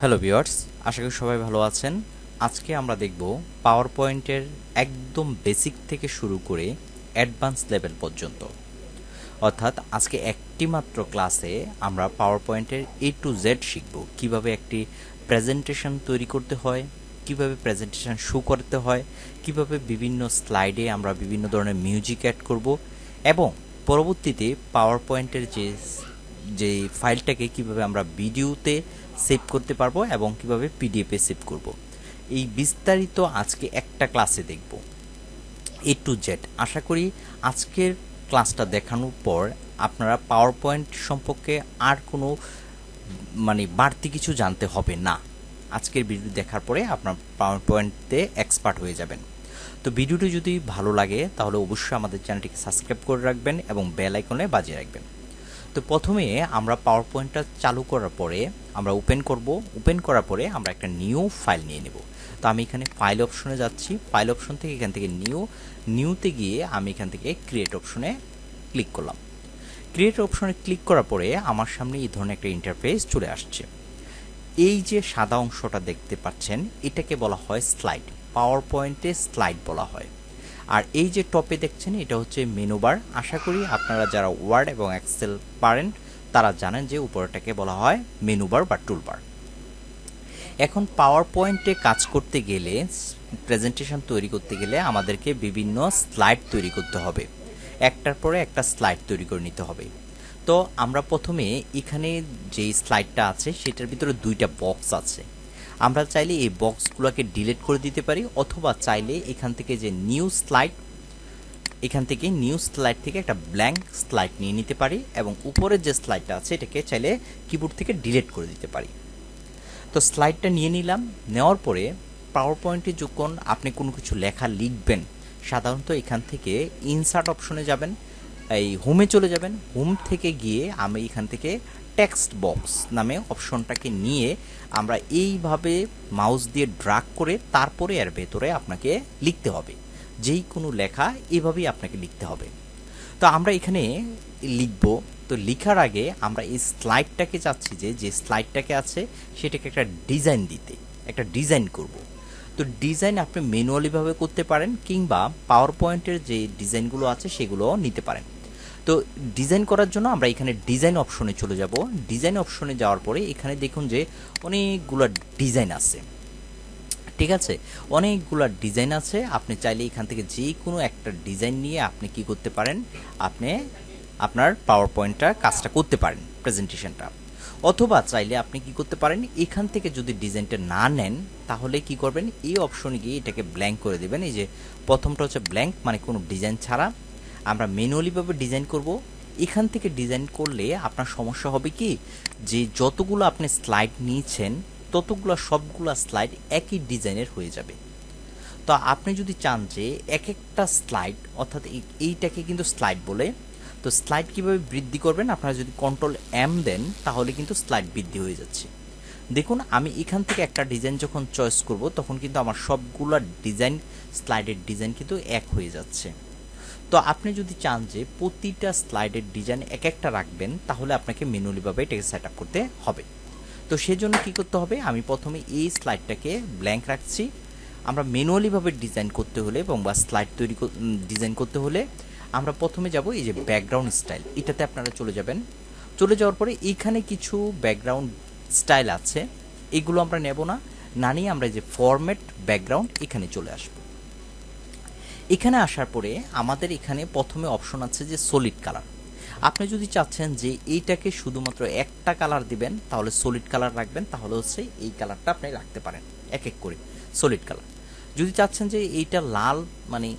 Hello viewers, আশা করি সবাই ভালো আছেন। আজকে আমরা দেখব পাওয়ার পয়েন্টের একদম বেসিক থেকে শুরু করে অ্যাডভান্স লেভেল পর্যন্ত। অর্থাৎ আজকে একটি মাত্র ক্লাসে আমরা পাওয়ার পয়েন্টের A to Z শিখব। কিভাবে একটি প্রেজেন্টেশন তৈরি করতে হয়, কিভাবে প্রেজেন্টেশন শো করতে হয়, কিভাবে বিভিন্ন স্লাইডে আমরা বিভিন্ন ধরনের মিউজিক অ্যাড করব এবং পরবর্তীতে পাওয়ার পয়েন্টের যে ফাইলটাকে কিভাবে আমরা ভিডিওতে সেভ করতে পারবো এবং কিভাবে পিডিএফে সেভ করব, এই বিস্তারিত আজকে একটা ক্লাসে দেখব। A to Z। আশা করি আজকের ক্লাসটা দেখানোর পর আপনারা পাওয়ার পয়েন্ট সম্পর্কে আর কোনো বাড়তি কিছু জানতে হবে না। আজকের ভিডিও দেখার পরে আপনার পাওয়ার পয়েন্টে এক্সপার্ট হয়ে যাবেন। তো ভিডিওটি যদি ভালো লাগে তাহলে অবশ্যই আমাদের চ্যানেলটিকে সাবস্ক্রাইব করে রাখবেন এবং বেল আইকনে বাজিয়ে রাখবেন। তো প্রথমে আমরা পাওয়ার পয়েন্টটা চালু করার পরে আমরা ওপেন করব। ওপেন করার পরে আমরা একটা নিউ ফাইল নিয়ে নেব। তো আমি এখানে ফাইল অপশনে যাচ্ছি। ফাইল অপশন থেকে এখান থেকে নিউতে গিয়ে আমি এখান থেকে ক্রিয়েট অপশনে ক্লিক করলাম। ক্রিয়েট অপশনে ক্লিক করার পরে আমার সামনে এই ধরনের একটা ইন্টারফেস চলে আসছে। এই যে সাদা অংশটা দেখতে পাচ্ছেন এটাকে বলা হয় স্লাইড। পাওয়ার পয়েন্টে স্লাইড বলা হয়। আর এই যে টপে দেখছেন এটা হচ্ছে মেনু বার। আশা করি আপনারা যারা ওয়ার্ড এবং এক্সেল পারেন তারা জানেন যে উপরটাকে বলা হয় মেনু বার বা টুলবার। এখন পাওয়ার পয়েন্টে কাজ করতে গেলে, প্রেজেন্টেশন তৈরি করতে গেলে আমাদেরকে বিভিন্ন স্লাইড তৈরি করতে হবে। একটার পরে একটা স্লাইড তৈরি করে নিতে হবে। তো আমরা প্রথমে এখানে যে স্লাইডটা আছে সেটার ভিতরে দুইটা বক্স আছে। আমরা চাইলে এই বক্সগুলোকে ডিলিট করে দিতে পারি, অথবা চাইলে এখান থেকে যে নিউ স্লাইড থেকে একটা ব্ল্যাঙ্ক স্লাইড নিয়ে নিতে পারি এবং উপরের যে স্লাইডটা আছে এটাকে চাইলে কিবোর্ড থেকে ডিলিট করে দিতে পারি। তো স্লাইডটা নিয়ে নিলাম। নেওয়ার পরে পাওয়ার পয়েন্টে যখন আপনি কোনো কিছু লেখা লিখবেন, সাধারণত এখান থেকে ইনসার্ট অপশনে যাবেন, এই হোমে চলে যাবেন। হোম থেকে গিয়ে আমি এখান থেকে টেক্সট বক্স নামে অপশনটাকে নিয়ে আমরা এইভাবে মাউস দিয়ে ড্রাগ করে তারপরে এর ভেতরে আপনাকে লিখতে হবে। যেই কোনো লেখা এভাবেই আপনাকে লিখতে হবে। তো আমরা এখানে লিখব। তো লিখার আগে আমরা এই স্লাইডটাকে চাচ্ছি যে স্লাইডটাকে আছে সেটাকে একটা ডিজাইন দিতে, একটা ডিজাইন করব। তো ডিজাইন আপনি ম্যানুয়ালিভাবে করতে পারেন কিংবা পাওয়ার পয়েন্টের যে ডিজাইনগুলো আছে সেগুলো নিতে পারেন। তো ডিজাইন করার জন্য আমরা এখানে ডিজাইন অপশনে চলে যাব। ডিজাইন অপশনে যাওয়ার পরে এখানে দেখুন যে অনেকগুলো ডিজাইন আছে। ঠিক আছে, অনেকগুলো ডিজাইন আছে। আপনি চাইলে এখান থেকে যে কোনো একটা ডিজাইন নিয়ে আপনি কি করতে পারেন, আপনি আপনার পাওয়ার পয়েন্টটা কাজটা করতে পারেন, প্রেজেন্টেশনটা। অথবা চাইলে আপনি কি করতে পারেন, এখান থেকে যদি ডিজাইনটা না নেন তাহলে কি করবেন, এই অপশনে গিয়ে এটাকে ব্ল্যাঙ্ক করে দেবেন। এই যে প্রথমটা হচ্ছে ব্ল্যাঙ্ক, মানে কোনো ডিজাইন ছাড়া। আমরা ম্যানুয়ালিভাবে ডিজাইন করব। এখান থেকে ডিজাইন করলে আপনার সমস্যা হবে কি, যে যতগুলো আপনি স্লাইড নিয়েছেন ততগুলো সবগুলো স্লাইড একই ডিজাইনের হয়ে যাবে। তো আপনি যদি চান যে এক একটা স্লাইড, অর্থাৎ এইটাকে কিন্তু স্লাইড বলে, তো স্লাইড কিভাবে বৃদ্ধি করবেন, আপনারা যদি Ctrl+M দেন তাহলে কিন্তু স্লাইড বৃদ্ধি হয়ে যাচ্ছে। দেখুন আমি এখান থেকে একটা ডিজাইন যখন চয়েস করব তখন কিন্তু আমার সবগুলো ডিজাইন, স্লাইডের ডিজাইন কিন্তু এক হয়ে যাচ্ছে। তো আপনি যদি চান যে প্রতিটা স্লাইডের ডিজাইন এক একটা রাখবেন তাহলে আপনাকে ম্যানুয়ালিভাবে এটাকে সেট আপ করতে হবে। তো সেজন্য কি করতে হবে, আমি প্রথমে এই স্লাইডটাকে ব্ল্যাঙ্ক রাখছি। আমরা ম্যানুয়ালিভাবে ডিজাইন করতে হলে এবং বা স্লাইড ডিজাইন করতে হলে আমরা প্রথমে যাব এই যে ব্যাকগ্রাউন্ড স্টাইল, এটাতে আপনারা চলে যাবেন। চলে যাওয়ার পরে এইখানে কিছু ব্যাকগ্রাউন্ড স্টাইল আছে, এগুলো আমরা নেব না, না নিয়ে আমরা যে ফরম্যাট ব্যাকগ্রাউন্ড এখানে চলে আসব। এখানে আসার পরে আমাদের এখানে প্রথমে অপশন আছে যে সলিড কালার। আপনি যদি চাচ্ছেন যে এইটাকে শুধুমাত্র একটা কালার দিবেন তাহলে সলিড কালার রাখবেন, তাহলে হচ্ছে এই কালারটা আপনি রাখতে পারেন এক এক করে সলিড কালার। যদি চাচ্ছেন যে এইটা লাল, মানে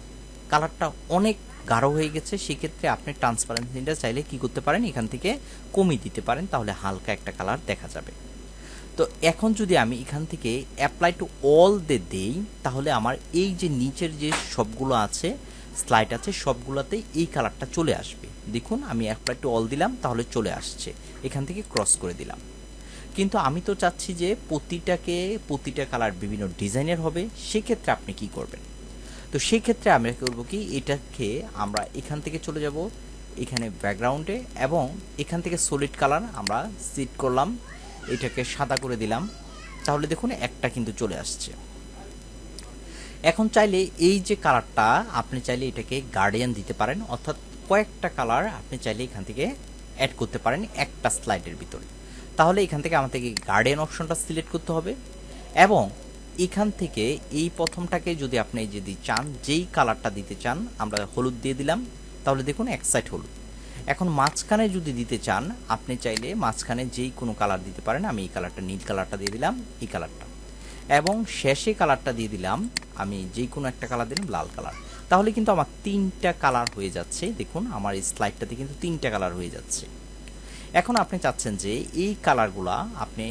কালারটা অনেক গাঢ় হয়ে গেছে, সেক্ষেত্রে আপনি ট্রান্সপারেন্সিটা চাইলে কি করতে পারেন, এখান থেকে কমিয়ে দিতে পারেন, তাহলে হালকা একটা কালার দেখা যাবে। তো এখন যদি আমি এখান থেকে অ্যাপ্লাই টু অল দেই তাহলে আমার এই যে নিচের যে সবগুলো আছে স্লাইড আছে সবগুলোতে এই কালারটা চলে আসবে। দেখুন আমি অ্যাপ্লাই টু অল দিলাম তাহলে চলে আসছে, এখান থেকে ক্রস করে দিলাম। কিন্তু আমি তো চাচ্ছি যে প্রতিটা কালার বিভিন্ন ডিজাইনের হবে, সেক্ষেত্রে আপনি কি করবেন, তো সেক্ষেত্রে আমরা করবো কি, এটাকে আমরা এখান থেকে চলে যাব এখানে ব্যাকগ্রাউন্ডে এবং এখান থেকে সলিড কালার আমরা সিট করলাম, এটাকে সাদা করে দিলাম। তাহলে দেখুন একটা কিন্তু চলে আসছে। এখন চাইলে এই যে কালারটা আপনি চাইলে এটাকে গার্ডিয়ান দিতে পারেন, অর্থাৎ কয়েকটা কালার আপনি চাইলে এখান থেকে অ্যাড করতে পারেন একটা স্লাইডের ভিতরে। তাহলে এখান থেকে আমাদেরকে গার্ডিয়ান অপশনটা সিলেক্ট করতে হবে এবং এখান থেকে এই প্রথমটাকে যদি আপনি যদি চান যেই কালারটা দিতে চান, আমরা হলুদ দিয়ে দিলাম, তাহলে দেখুন এক সাইড হলুদ। এখন মাঝখানে যদি দিতে চান আপনি চাইলে মাঝখানে যেই কোনো কালার দিতে পারেন, আমি এই কালারটা নীল কালারটা দিয়ে দিলাম, এই কালারটা, এবং শেষে কালারটা দিয়ে দিলাম আমি যেই কোনো একটা কালার দিলাম লাল কালার। তাহলে কিন্তু আমার তিনটা কালার হয়ে যাচ্ছে, দেখুন আমার এই স্লাইডটাতে কিন্তু তিনটা কালার হয়ে যাচ্ছে। এখন আপনি চাচ্ছেন যে এই কালারগুলা আপনি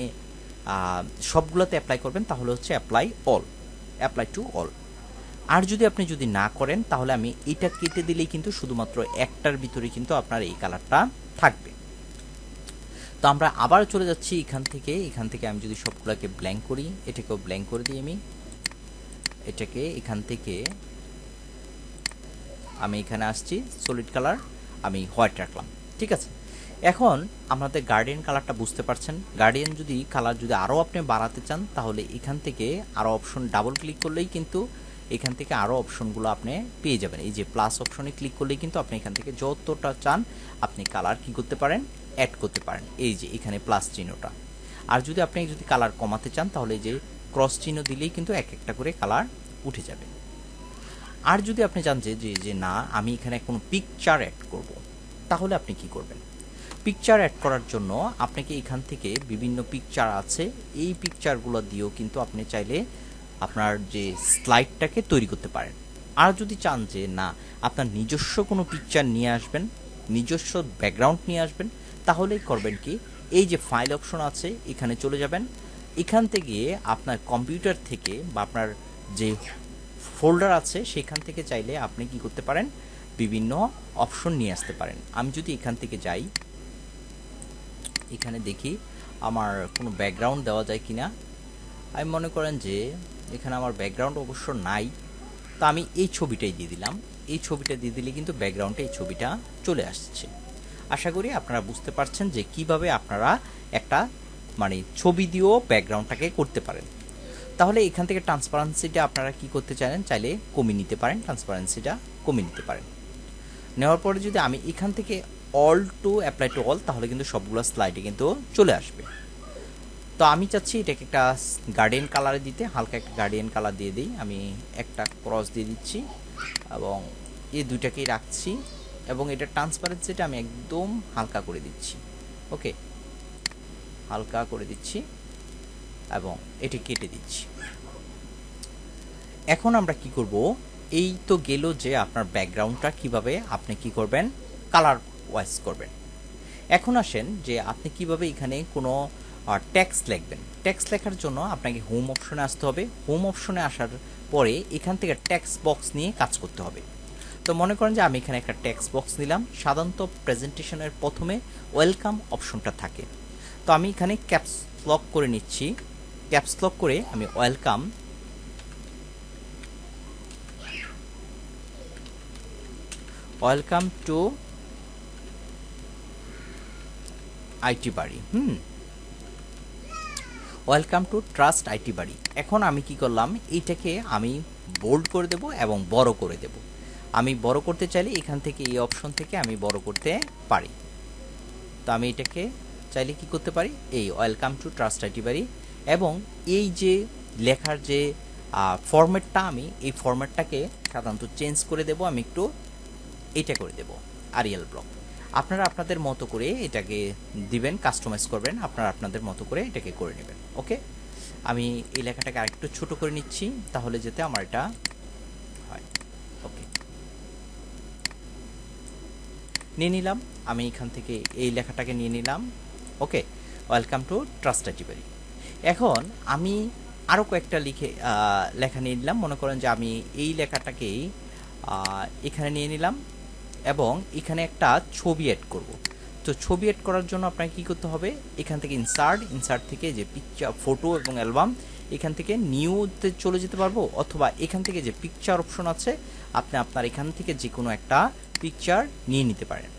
সবগুলোতে অ্যাপ্লাই করবেন, তাহলে হচ্ছে অ্যাপ্লাই টু অল। আর যদি আপনি যদি না করেন তাহলে আমি এটা কেটে দিলেই কিন্তু শুধুমাত্র একটার ভিতরে কিন্তু আপনার এই কালারটা থাকবে। তো আমরা আবার চলে যাচ্ছি এখান থেকে আমি যদি সবগুলোকে ব্ল্যাঙ্ক করি, এটাকেও ব্ল্যাঙ্ক করে দিই, আমি এটাকে এখান থেকে আমি এখানে আসছি সলিড কালার, আমি হোয়াইট রাখলাম, ঠিক আছে। এখন আমাদের গার্ডিয়ান কালারটা বুঝতে পারছেন। গার্ডিয়ান যদি কালার যদি আরও আপনি বাড়াতে চান তাহলে এখান থেকে আরও অপশন ডাবল ক্লিক করলেই কিন্তু এখান থেকে আরও অপশনগুলো আপনি পেয়ে যাবেন। এই যে প্লাস অপশনে ক্লিক করলেই কিন্তু আপনি এখান থেকে যতটা চান আপনি কালার কি করতে পারেন, অ্যাড করতে পারেন। এই যে এখানে প্লাস চিহ্নটা। আর যদি আপনি যদি কালার কমাতে চান তাহলে এই যে ক্রস চিহ্ন দিলেই কিন্তু এক একটা করে কালার উঠে যাবে। আর যদি আপনি চান যে না আমি এখানে কোনো পিকচার অ্যাড করব, তাহলে আপনি কি করবেন? পিকচার অ্যাড করার জন্য আপনাকে এখান থেকে বিভিন্ন পিকচার আছে, এই পিকচারগুলো দিয়েও কিন্তু আপনি চাইলে আপনার যে স্লাইডটাকে তৈরি করতে পারেন। আর যদি চান যে না আপনার নিজস্ব কোনো পিকচার নিয়ে আসবেন, নিজস্ব ব্যাকগ্রাউন্ড নিয়ে আসবেন, তাহলে করবেন কি, এই যে ফাইল অপশন আছে এখানে চলে যাবেন। এখান থেকে আপনার কম্পিউটার থেকে বা আপনার যে ফোল্ডার আছে সেখান থেকে চাইলে আপনি কি করতে পারেন, বিভিন্ন অপশন নিয়ে আসতে পারেন। আমি যদি এখান থেকে যাই, এখানে দেখি আমার কোনো ব্যাকগ্রাউন্ড দেওয়া যায় কিনা। আমি মনে করেন যে এখানে আমার ব্যাকগ্রাউন্ড অবশ্য নাই, তো আমি এই ছবিটাই দিয়ে দিলাম। এই ছবিটা দিয়ে দিলে কিন্তু ব্যাকগ্রাউন্ডে এই ছবিটা চলে আসছে। আশা করি আপনারা বুঝতে পারছেন যে কিভাবে আপনারা একটা মানে ছবি দিয়েও ব্যাকগ্রাউন্ডটাকে করতে পারেন। তাহলে এখান থেকে ট্রান্সপারেন্সিটা আপনারা কি করতে চাইলেন, চাইলে কমিয়ে নিতে পারেন, ট্রান্সপারেন্সিটা কমিয়ে নিতে পারেন। নেওয়ার পরে যদি আমি এখান থেকে all to apply to all, তাহলে কিন্তু সবগুলো স্লাইডে কিন্তু চলে আসবে। তো আমি চাচ্ছি এটাকে একটা গার্ডিয়ান কালারে দিতে, হালকা একটা গার্ডিয়ান কালার দিয়ে দিই। আমি একটা ক্রস দিয়ে দিচ্ছি এবং এই দুইটাকেই রাখছি এবং এটা ট্রান্সপারেন্সিটা আমি একদম হালকা করে দিচ্ছি। ওকে, হালকা করে দিচ্ছি এবং এটি কেটে দিচ্ছি। এখন আমরা কি করব, এই তো গেল যে আপনার ব্যাকগ্রাউন্ডটা কিভাবে আপনি কি করবেন, কালার ওয়াইজ করবেন। এখন আসেন যে আপনি কিভাবে এখানে কোনো টেক্সট লিখবেন। টেক্সট লেখার জন্য আপনাকে হোম অপশনে আসতে হবে। হোম অপশনে আসার পরে এখান থেকে টেক্সট বক্স নিয়ে কাজ করতে হবে। তো মনে করেন যে আমি এখানে একটা টেক্সট বক্স নিলাম। সাধারণত প্রেজেন্টেশনের প্রথমে ওয়েলকাম অপশনটা থাকে, তো আমি এখানে ক্যাপস লক করে নিচ্ছি। ক্যাপস লক করে আমি ওয়েলকাম টু আইটি বাড়ি, ওয়েলকাম টু ট্রাস্ট আইটি বাড়ি। এখন আমি কি করলাম, এইটাকে আমি বোল্ড করে দেব এবং বড় করে দেব। আমি বড় করতে চাইলে এখান থেকে এই অপশন থেকে আমি বড় করতে পারি। তো আমি এটাকে চাইলে কি করতে পারি, এই ওয়েলকাম টু ট্রাস্ট আইটি বাড়ি, এবং এই যে লেখার যে ফরম্যাটটা, আমি এই ফরম্যাটটাকে সাধারণত চেঞ্জ করে দেব। আমি একটু এটা করে দেব আরিয়াল ব্লক। আপনারা আপনাদের মতো করে এটাকে দিবেন, কাস্টমাইজ করবেন, আপনারা আপনাদের মতো করে এটাকে করে নেবেন। ওকে, আমি এই লেখাটাকে আরেকটু ছোট করে নিচ্ছি তাহলে যাতে আমার এটা হয়। ওকে, নিয়ে নিলাম। আমি এখান থেকে এই লেখাটাকে নিয়ে নিলাম। ওকে, ওয়েলকাম টু ট্রাস্ট আইটি বাড়ি। এখন আমি আরও কয়েকটা লেখা নিয়ে নিলাম। মনে করেন যে আমি এই লেখাটাকেই এখানে নিয়ে নিলাম এবং এখানে একটা ছবি অ্যাড করব। তো ছবি অ্যাড করার জন্য আপনাকে কী করতে হবে, এখান থেকে ইনসার্ট থেকে যে পিকচার, ফটো এবং অ্যালবাম, এখান থেকে নিউতে চলে যেতে পারবো, অথবা এখান থেকে যে পিকচার অপশন আছে আপনি আপনার এখান থেকে যে কোনো একটা পিকচার নিয়ে নিতে পারেন।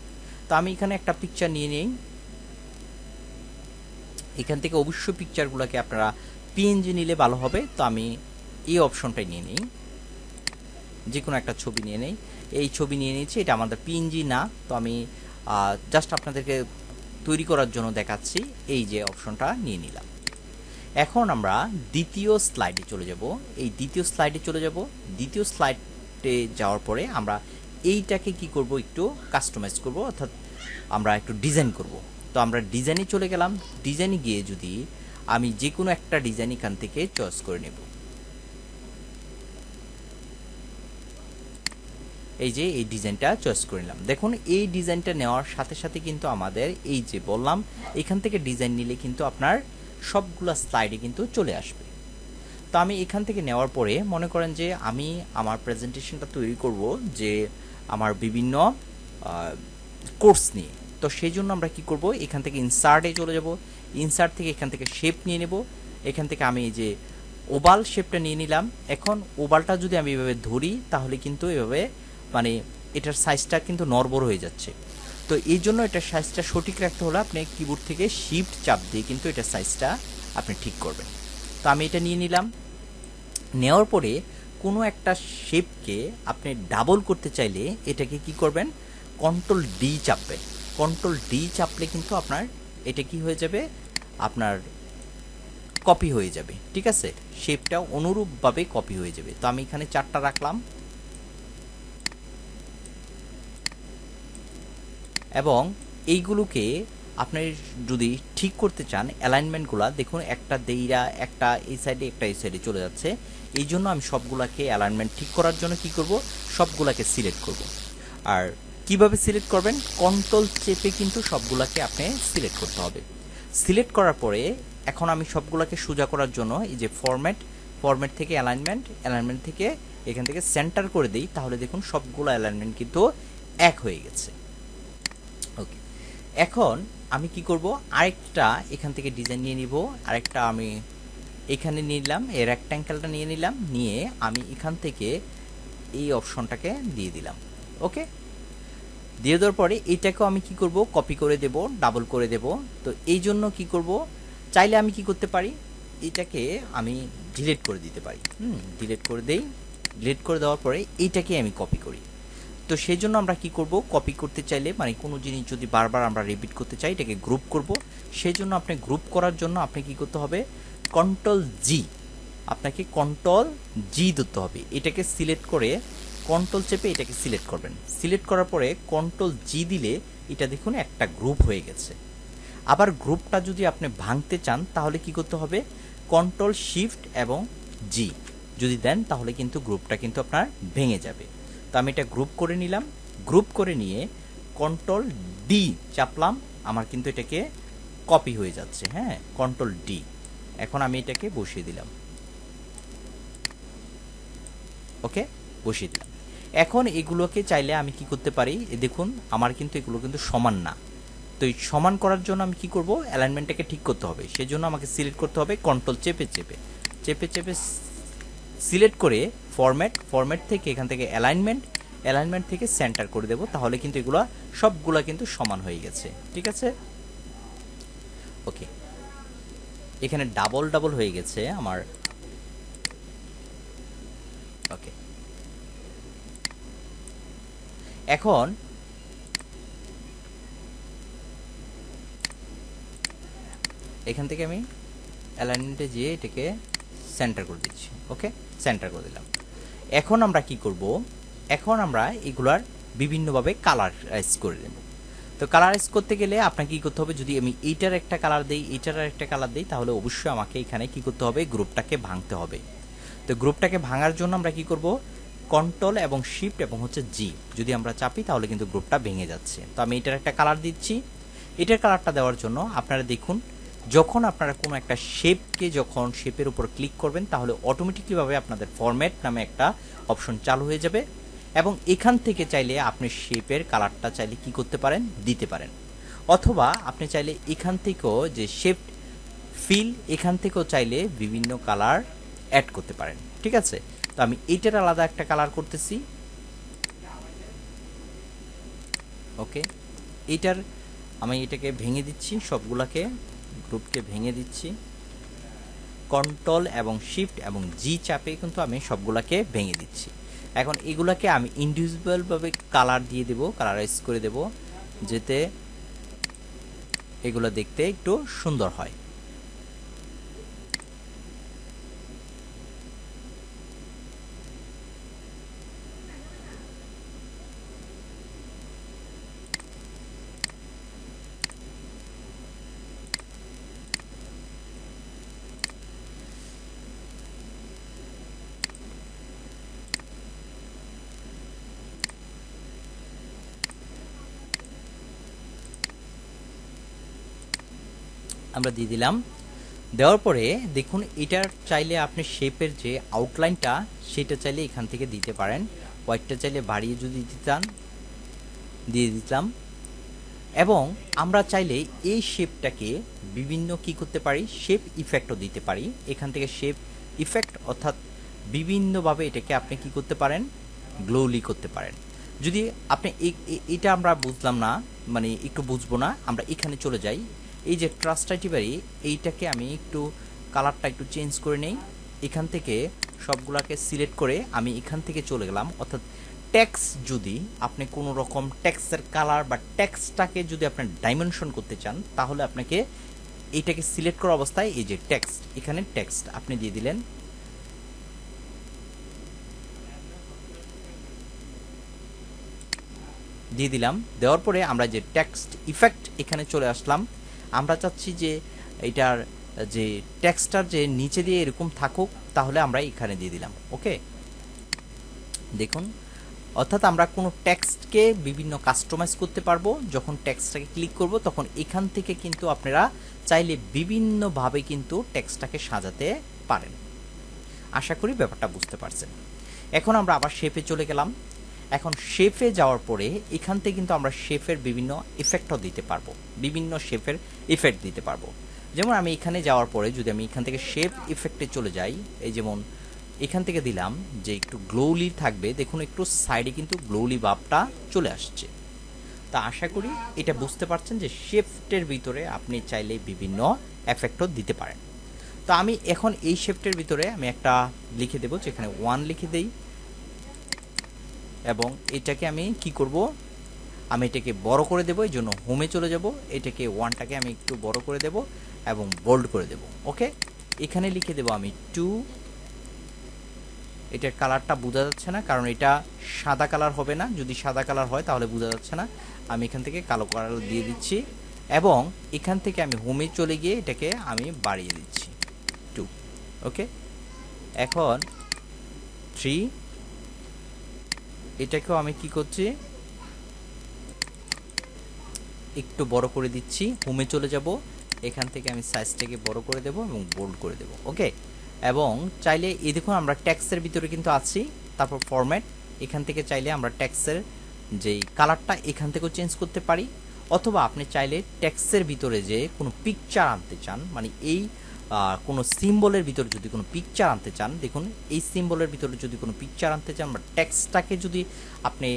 তো আমি এখানে একটা পিকচার নিয়ে নিই। এখান থেকে অবশ্যই পিকচারগুলোকে আপনারা পিএনজি নিলে ভালো হবে। তো আমি এই অপশনটাই নিয়ে নিই, যে কোনো একটা ছবি নিয়ে নেই। এই ছবি নিয়ে নিচ্ছি, এটা আমাদের পিএনজি না। তো আমি জাস্ট আপনাদেরকে তৈরি করার জন্য দেখাচ্ছি, এই যে অপশনটা নিয়ে নিলাম। এখন আমরা দ্বিতীয় স্লাইডে চলে যাব। এই দ্বিতীয় স্লাইডে চলে যাব। দ্বিতীয় স্লাইডে যাওয়ার পরে আমরা এইটাকে কি করব, একটু কাস্টমাইজ করব, অর্থাৎ আমরা একটু ডিজাইন করব। তো আমরা ডিজাইনে চলে গেলাম। ডিজাইনে গিয়ে যদি আমি যে কোনো একটা ডিজাইন এখান থেকে চয়েস করে নেব। এই যে এই ডিজাইনটা চয়েস করে নিলাম। দেখুন এই ডিজাইনটা নেওয়ার সাথে সাথে কিন্তু আমাদের এই যে বললাম, এখান থেকে ডিজাইন নিলে কিন্তু আপনার সবগুলো স্লাইডে কিন্তু চলে আসবে। তো আমি এখান থেকে নেওয়ার পরে মনে করেন যে আমি আমার প্রেজেন্টেশনটা তৈরি করব যে আমার বিভিন্ন কোর্স নিয়ে। তো সেই জন্য আমরা কি করব, এখান থেকে ইনসার্টে চলে যাব। ইনসার্ট থেকে এখান থেকে শেপ নিয়ে নেব। এখান থেকে আমি এই যে ওভাল শেপটা নিয়ে নিলাম। এখন ওভালটা যদি আমি এভাবে ধরি তাহলে কিন্তু এভাবে মানে এটার সাইজটা কিন্তু নড়বড় হয়ে যাচ্ছে। তো এই জন্য এটার সাইজটা সঠিক রাখতে হলে আপনি কিবোর্ড থেকে শিফট চাপ দিয়ে কিন্তু এটার সাইজটা আপনি ঠিক করবেন। তো আমি এটা নিয়ে নিলাম। নেওয়ার পরে কোনো একটা শেপকে আপনি ডাবল করতে চাইলে এটাকে কি করবেন, কন্ট্রোল ডি চাপবেন। কন্ট্রোল ডি চাপলে কিন্তু আপনার এটা কি হয়ে যাবে, আপনার কপি হয়ে যাবে। ঠিক আছে, শেপটা অনুরূপভাবে কপি হয়ে যাবে। তো আমি এখানে 4টা রাখলাম এবং এইগুলোকে আপনি যদি ঠিক করতে চান অ্যালাইনমেন্টগুলো দেখুন, একটা দেইরা একটা এই সাইডে একটা এই সাইডে চলে যাচ্ছে। এই জন্য আমি সবগুলাকে অ্যালাইনমেন্ট ঠিক করার জন্য কি করব, সবগুলাকে সিলেক্ট করব। আর কিভাবে সিলেক্ট করবেন, কন্ট্রোল চেপে কিন্তু সবগুলাকে আপনি সিলেক্ট করতে হবে। সিলেক্ট করার পরে এখন আমি সবগুলাকে সোজা করার জন্য এই যে ফরম্যাট থেকে অ্যালাইনমেন্ট থেকে এখান থেকে সেন্টার করে দিই, তাহলে দেখুন সবগুলো অ্যালাইনমেন্ট কিন্তু এক হয়ে গেছে। ওকে, এখন আমি কি করব, আরেকটা এখান থেকে ডিজাইন নিয়ে নিব। আরেকটা আমি এখানে নিলাম, এই রেক্ট্যাঙ্গেলটা নিয়ে নিলাম, নিয়ে আমি এখান থেকে এই অপশনটাকে দিয়ে দিলাম। ওকে, দিয়ে দেওয়ার পরে এইটাকেও আমি কি করব, কপি করে দেব, ডাবল করে দেব। তো এই জন্য কি করব, চাইলে আমি কি করতে পারি, এটাকে আমি ডিলিট করে দিতে পারি। ডিলিট করে দেই। ডিলিট করে দেওয়ার পরে এইটাকে আমি কপি করি। তো সেই জন্য আমরা কি করব, কপি করতে চাইলে মানে কোনো জিনিস যদি বারবার আমরা রিপিট করতে চাই, এটাকে গ্রুপ করব। সেই জন্য আপনি গ্রুপ করার জন্য আপনি কি করতে হবে, কন্ট্রোল জি, আপনাকে কন্ট্রোল জি দিতে হবে। এটাকে সিলেক্ট করে কন্ট্রোল চেপে এটাকে সিলেক্ট করবেন। সিলেক্ট করার পরে কন্ট্রোল জি দিলে এটা দেখুন একটা গ্রুপ হয়ে গেছে। আবার গ্রুপটা যদি আপনি ভাঙতে চান তাহলে কি করতে হবে, কন্ট্রোল শিফট এবং জি যদি দেন তাহলে কিন্তু গ্রুপটা কিন্তু আপনার ভেঙে যাবে। তো আমি এটা গ্রুপ করে নিলাম। গ্রুপ করে নিয়ে কন্ট্রোল ডি চাপলাম, আমার কিন্তু এটাকে কপি হয়ে যাচ্ছে। হ্যাঁ, কন্ট্রোল ডি। এখন আমি এটাকে বসিয়ে দিলাম। ওকে, বসিয়ে দিলাম। এখন এগুলোকে চাইলে আমি কি করতে পারি, দেখুন আমার কিন্তু এগুলো কিন্তু সমান না। তো এই সমান করার জন্য আমি কি করব, অ্যালাইনমেন্টটাকে ঠিক করতে হবে। সেই জন্য আমাকে সিলেক্ট করতে হবে, কন্ট্রোল চেপে চেপে চেপে চেপে সিলেক্ট করে ফরম্যাট থেকে এখান থেকে অ্যালাইনমেন্ট থেকে সেন্টার করে দেব। তাহলে কিন্তু এগুলো সবগুলা কিন্তু সমান হয়ে গেছে। ঠিক আছে, ওকে, এখানে ডাবল ডাবল হয়ে গেছে আমার। ওকে, এখন এখান থেকে আমি অ্যালাইনমেন্টে যেয়ে এটাকে সেন্টার করে দিচ্ছি। ওকে, সেন্টার করে দিলাম। এখন আমরা কি করব, এখন আমরা এগুলার বিভিন্নভাবে কালারাইজ করে নেব। তো কালারাইজ করতে গেলে আপনাকে কি করতে হবে, যদি আমি এইটার একটা কালার দেই, এইটার একটা কালার দিই, তাহলে অবশ্যই আমাকে এখানে কি করতে হবে, গ্রুপটাকে ভাঙতে হবে। তো গ্রুপটাকে ভাঙার জন্য আমরা কি করব, কন্ট্রোল এবং শিফট এবং হচ্ছে জি যদি আমরা চাপি তাহলে কিন্তু গ্রুপটা ভেঙে যাচ্ছে। তো আমি এটার একটা কালার দিচ্ছি। এটার কালারটা দেওয়ার জন্য আপনারা দেখুন, যখন আপনারা কোনো একটা শেপকে যখন শেপের উপর ক্লিক করবেন তাহলে অটোমেটিকলিভাবে আপনাদের ফরম্যাট নামে একটা অপশন চালু হয়ে যাবে এবং এখান থেকে চাইলে আপনি শেপের কালারটা চাইলে কি করতে পারেন, দিতে পারেন। অথবা আপনি চাইলে এখান থেকেও যে শেপ ফিল, এখান থেকেও চাইলে বিভিন্ন কালার অ্যাড করতে পারেন। ঠিক আছে, তো আমি এইটার আলাদা একটা কালার করতেছি। ওকে, এইটার আমি এটাকে ভেঙে দিচ্ছি, সবগুলাকে গ্রুপকে ভেঙে দিচ্ছি। কন্ট্রোল এবং শিফট এবং জি চাপে কিন্তু আমি সবগুলাকে ভেঙে দিচ্ছি। এখন এগুলাকে আমি ইন্ডিভিজুয়ালভাবে কালার দিয়ে দেব, কালারাইজ করে দেব, যাতে এগুলো দেখতে একটু সুন্দর হয়। আমরা দিয়ে দিলাম। দেওয়ার পরে দেখুন এটার চাইলে আপনি শেপের যে আউটলাইনটা সেটা চাইলে এখান থেকে দিতে পারেন। হোয়াইটটা চাইলে বাড়িয়ে যদি দিতে চান দিয়ে দিলাম। এবং আমরা চাইলে এই শেপটাকে বিভিন্ন কি করতে পারি, শেপ ইফেক্টও দিতে পারি। এখান থেকে শেপ ইফেক্ট অর্থাৎ বিভিন্নভাবে এটাকে আপনি কি করতে পারেন, গ্লোলি করতে পারেন। যদি আপনি এটা আমরা বুঝলাম না, মানে একটু বুঝবো না, আমরা এখানে চলে যাই। এই যে ট্রান্সটাইটিভারি এইটাকে আমি একটু কালারটা একটু চেঞ্জ করে নেই। এখান থেকে সবগুলাকে সিলেক্ট করে আমি এখান থেকে চলে গেলাম। অর্থাৎ টেক্সট যদি আপনি কোনো রকম টেক্সটের কালার বা টেক্সটটাকে যদি আপনি ডাইমেনশন করতে চান, তাহলে আপনাকে এইটাকে সিলেক্ট করা অবস্থায় এই যে টেক্সট, এখানে টেক্সট আপনি দিয়ে দিলেন। দিয়ে দিলাম। দেওয়ার পরে আমরা যে টেক্সট ইফেক্ট এখানে চলে আসলাম। আমরা চাচ্ছি যে এটার যে টেক্সটটার যে নিচে দিয়ে এরকম থাকুক, তাহলে আমরা এখানে দিয়ে দিলাম। ওকে, দেখুন অর্থাৎ আমরা কোনো টেক্সটকে বিভিন্ন কাস্টমাইজ করতে পারবো। যখন টেক্সটটাকে ক্লিক করব তখন এখান থেকে কিন্তু আপনারা চাইলে বিভিন্নভাবে কিন্তু টেক্সটটাকে সাজাতে পারেন। আশা করি ব্যাপারটা বুঝতে পারছেন। এখন আমরা আবার শেপে চলে গেলাম। এখন শেপে যাওয়ার পরে এখান থেকে কিন্তু আমরা শেপের বিভিন্ন ইফেক্টও দিতে পারবো, বিভিন্ন শেপের ইফেক্ট দিতে পারবো। যেমন আমি এখানে যাওয়ার পরে যদি আমি এখান থেকে শেপ ইফেক্টে চলে যাই, এই যেমন এখান থেকে দিলাম যে একটু গ্লোলি থাকবে, দেখুন একটু সাইডে কিন্তু গ্লোলি ভাবটা চলে আসছে। তা আশা করি এটা বুঝতে পারছেন যে শেপটের ভিতরে আপনি চাইলে বিভিন্ন এফেক্টও দিতে পারেন। তো আমি এখন এই শেপটের ভিতরে আমি একটা লিখে দেবো, যেখানে 1 লিখে দেই। এবং এটাকে আমি কি করব, আমি এটাকে বড় করে দেব। এই জন্য হোমে চলে যাব, এটাকে 1টাকে আমি একটু বড় করে দেব এবং বোল্ড করে দেব। ওকে, এখানে লিখে দেব আমি 2। এটার কালারটা বোঝা যাচ্ছে না, কারণ এটা সাদা কালার হবে না। যদি সাদা কালার হয় তাহলে বোঝা যাচ্ছে না। আমি এখান থেকে কালো কালার দিয়ে দিচ্ছি এবং এখান থেকে আমি হোমে চলে গিয়ে এটাকে আমি বাড়িয়ে দিচ্ছি 2। ওকে, এখন 3, এটাকেও আমি কি করছি, একটু বড় করে দিচ্ছি। হোমে চলে যাব, এখান থেকে আমি সাইজটাকে বড় করে দেব এবং বোল্ড করে দেব। ওকে, এবং চাইলে এই দেখুন আমরা ট্যাক্সের ভিতরে কিন্তু আছি। তারপর ফরম্যাট, এখান থেকে চাইলে আমরা ট্যাক্সের যেই কালারটা এখান থেকেও চেঞ্জ করতে পারি। অথবা আপনি চাইলে ট্যাক্সের ভিতরে যে কোনো পিকচার আনতে চান, মানে এই কোনো সিম্বলের ভিতরে যদি কোনো পিকচার আনতে চান, দেখুন এই সিম্বলের ভিতরে যদি কোনো পিকচার আনতে চান বা টেক্সটটাকে যদি আপনি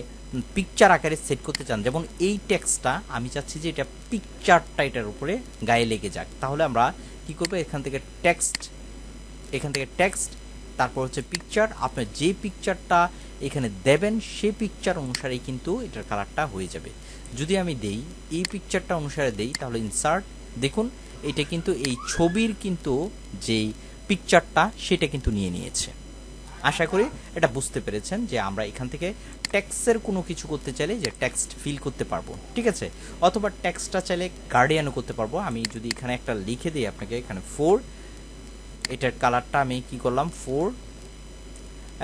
পিকচার আকারে সেট করতে চান, যেমন এই টেক্সটটা আমি চাচ্ছি যে এটা পিকচারটা এটার উপরে গায়ে লেগে যাক, তাহলে আমরা কি করব, এখান থেকে টেক্সট তারপর হচ্ছে পিকচার। আপনার যে পিকচারটা এখানে দেবেন সেই পিকচার অনুসারেই কিন্তু এটার কালারটা হয়ে যাবে। যদি আমি দেই এই পিকচারটা অনুসারে দেই, তাহলে ইনসার্ট, দেখুন এটা কিন্তু এই ছবির কিন্তু যেই পিকচারটা সেটা কিন্তু নিয়ে নিয়েছে। আশা করি এটা বুঝতে পেরেছেন যে আমরা এখান থেকে টেক্সটের কোনো কিছু করতে চাইলে যে টেক্সট ফিল করতে পারবো, ঠিক আছে। অথবা টেক্সটটা চাইলে গার্ডিয়ানও করতে পারবো। আমি যদি এখানে একটা লিখে দিই আপনাকে, এখানে 4, এটার কালারটা আমি কি করলাম 4,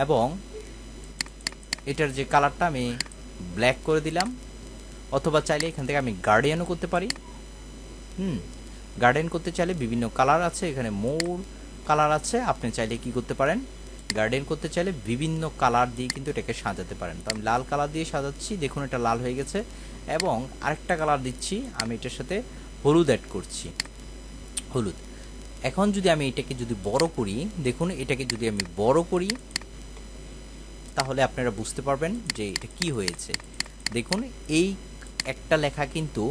এবং এটার যে কালারটা আমি ব্ল্যাক করে দিলাম। অথবা চাইলে এখান থেকে আমি গার্ডিয়ানও করতে পারি। গার্ডিয়ান করতে চাইলে বিভিন্ন কালার আছে, এখানে মোর কালার আছে। আপনি চাইলে কি করতে পারেন, গার্ডিয়ান করতে চাইলে বিভিন্ন কালার দিয়ে কিন্তু এটাকে সাজাতে পারেন। তো আমি লাল কালার দিয়ে সাজাচ্ছি, দেখুন এটা লাল হয়ে গেছে। এবং আরেকটা কালার দিচ্ছি, আমি এটার সাথে হলুদ অ্যাড করছি, হলুদ। এখন যদি আমি এটাকে যদি বড় করি, দেখুন এটাকে যদি আমি বড় করি, তাহলে আপনারা বুঝতে পারবেন যে এটা কি হয়েছে। দেখুন এই একটা লেখা কিন্তু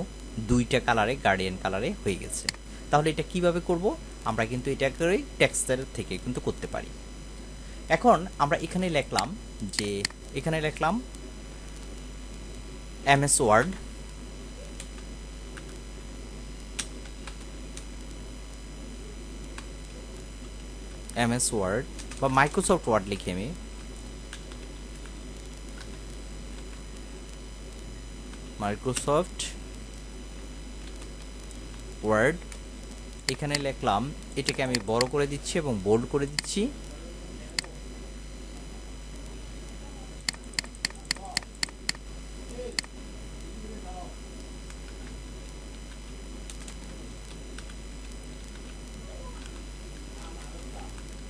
দুইটা কালারে, গার্ডিয়ান কালারে হয়ে গেছে। তাহলে এটা কিভাবে করব, আমরা কিন্তু এটাকে টেক্সটের থেকে কিন্তু করতে পারি। এখন আমরা এখানে লিখলাম যে এখানে লিখলাম এমএস ওয়ার্ড, এমএস ওয়ার্ড বা মাইক্রোসফট ওয়ার্ড লিখে আমি মাইক্রোসফট ওয়ার্ড এখানে লিখলাম, এটাকে আমি বড় করে দিচ্ছি এবং বোল্ড করে দিচ্ছি।